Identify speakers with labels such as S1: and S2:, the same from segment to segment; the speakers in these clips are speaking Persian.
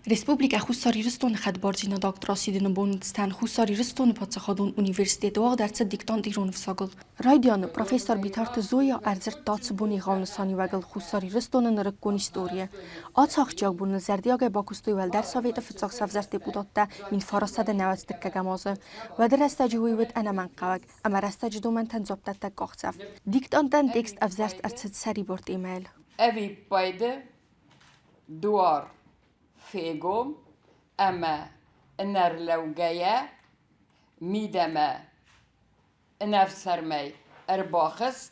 S1: Республика хусариристон хæдбардзинады расидыны боны цытæн хусариристон патсахадун университети вағдарцы диктант ирон всагыл. Радианы профессор битарты зоя арзерт датсы боны ғалнысани вагыл хусариристонын рыккон история. Ацахчаг буны зардияга бакустой вәлдер советы фыцақ савзар депутатта мин фарасада навацтыкка гамазы. Вәдір растаджы уйвыд әнәмән қавак, әмә растаджы домен тән зоптатта қақцав. Диктантан текст авзарт арцыд сари борт емәл.
S2: Evi paydı duvar fegom ama enerlevgeye mideme nefsermey erbaxız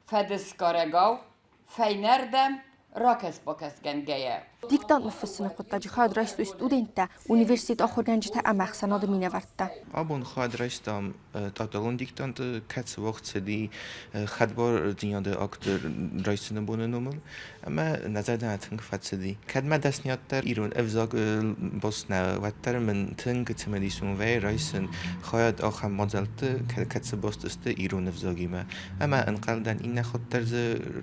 S2: fediskaragav feynerdem rakes bakes gengeye.
S1: Диктант مفسنا قطاجي خاد رئيس استودنتا университет آخرنجتا امخ سناد مینه ورتا.
S3: آبون خاد رئیس دام تاتلون دیکتانت کت وقت سدی خەدبardzinады اکتر رئیس نبونه نمول اما نظر دانتنگ فت سدی کد ما دستنیات در ایران افزاگ باس نوتر من تنگ تمدیسون و رئیسن خواهد آخر مازلت کت باست است ایران افزاگی ما اما انقل دن این نخود طرز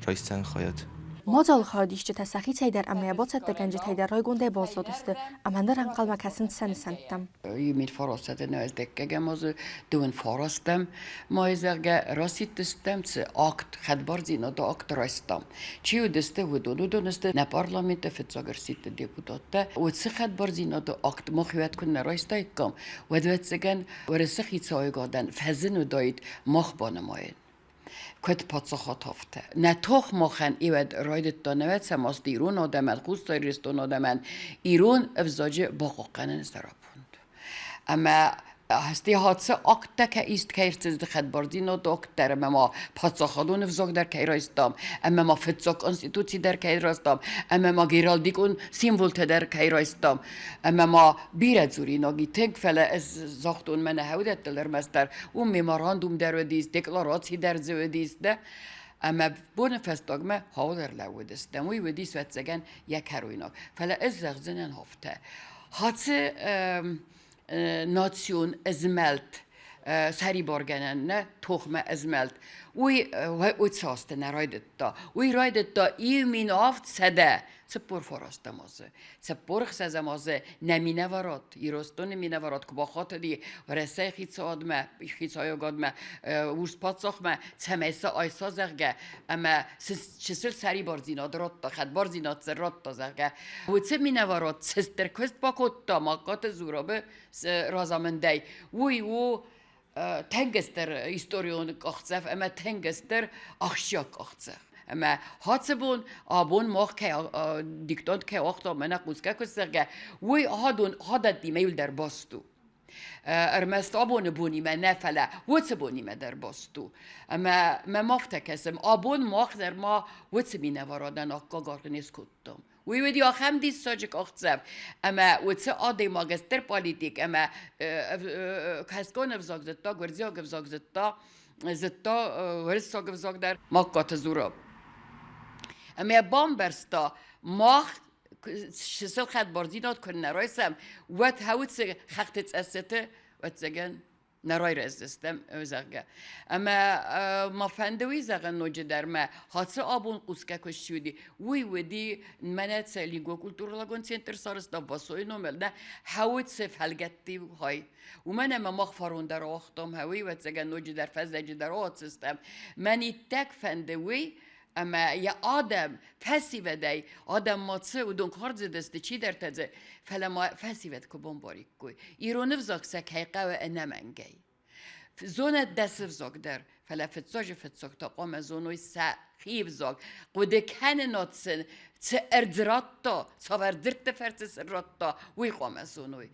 S3: رئیسن خواهد.
S1: مازال خادیشت تسخی تیدر اما یبات تکنج تیدر رای گنده بازداد است. اما در انقل مکسند سنتم.
S2: یمید فراست نوزدک گماز دون فراستم مایزرگ راست استم ت اکت خەدبardzinады اکت راستم. چیو دسته و دونست نه پارلمنت فتزاگر سیت دیپوتات و ت خەدbardzinады اکت مخیوت کن راستای کم و دوت سگن ورسخی تایگادن فزن و داید مخ بانماین. کت پاتسخات هفته. نه توخ مخن ایود رایدت دانوت سماست ایران آدمند خوستاریستون آدمند ایران افزاج باقاقنن سراپوند. اما هستی حادثه اکتا که ایست که ارتز خەدbardzinады اکت در ما پاتسخادون افزاگ در که راستم اما ما فتزاک انستیتوسی در که راستم اما ما گیرالدیکون سیمولت در که راستم اما ما بیرد زوری ناگی تنگ فله از زاختون من هودت دلر مستر اون میماراندوم در ودیست دکلاراتی در زودیست ده اما بون فستاگ ما ها در لودست وی ودیست وتزگن یک هروینا فله از زغزنن هفته حادثه ناسیون ازملت سری بارگنن نه تخمه ازملت وی ساست نرایدت دا وی رایدت دا ایمین آفت سده سپور فراست مازه سپور خسازه مازه نمینه وراد ایرستون نمینه وراد که با خاطر دی رسه خیص آدمه خیص های آدمه ورس پاتساخمه سمیسه آیسا زغگه اما چسل سری بارزیناد راد دا خەدbardzinاد سر راد دا زغگه و چه مینه وراد سستر کست با کت دا ماکات زورابه رازامنده وی و تنگستر هیستوریون کاخزف اما تنگستر آخشیاک کاخزف اما حادثبون آبون ماخ که دیکتانت که وقتا منه قوزکه کسترگه وی هادت دیمیل در باستو ارمست آبون بونی من نفله وچ بونی من در باستو اما من مافته کسم آبون ماخ در ما وچ می نوارادن آقا گارغنیز کتم وی ودی آخم دیست ساجک آختصف اما وچه آده ماگستر پالیتیک اما کسکان افزاگ زدتا گرزیاگ افزاگ زدتا ورساگ افزاگ در ماکات زوراب اما بام برستا ماخ شسل خەدbardzinاد کنن رایسم وقت هاوت خختت استه وقت زگن نرای رزستم زغگه اما ما فندوی زغن نوجه در ما حادثه آبون قوسکه کشیدی وی ودی منت لینگو کولتورلاگون سنتر سارستا واسوی نومل نه هاوت سف حلقتی های و من اما مخفرون در آختم هاوی و زغن نوجه در فزج در آت سیستم منی تک فندوی اما یا آدم فسیو دی آدم ماتسه و دون کار زدسته چی در تزه فلا ما فسیوت که بمباریک کوی ایران فزاک سکیقه و انمنگی زون دست فزاک در فلا فتزاک تا قام زونوی سخیف زاک قده کن ناتسن چه اردراتا چه وردرت فرس سراتا وی قام زونوی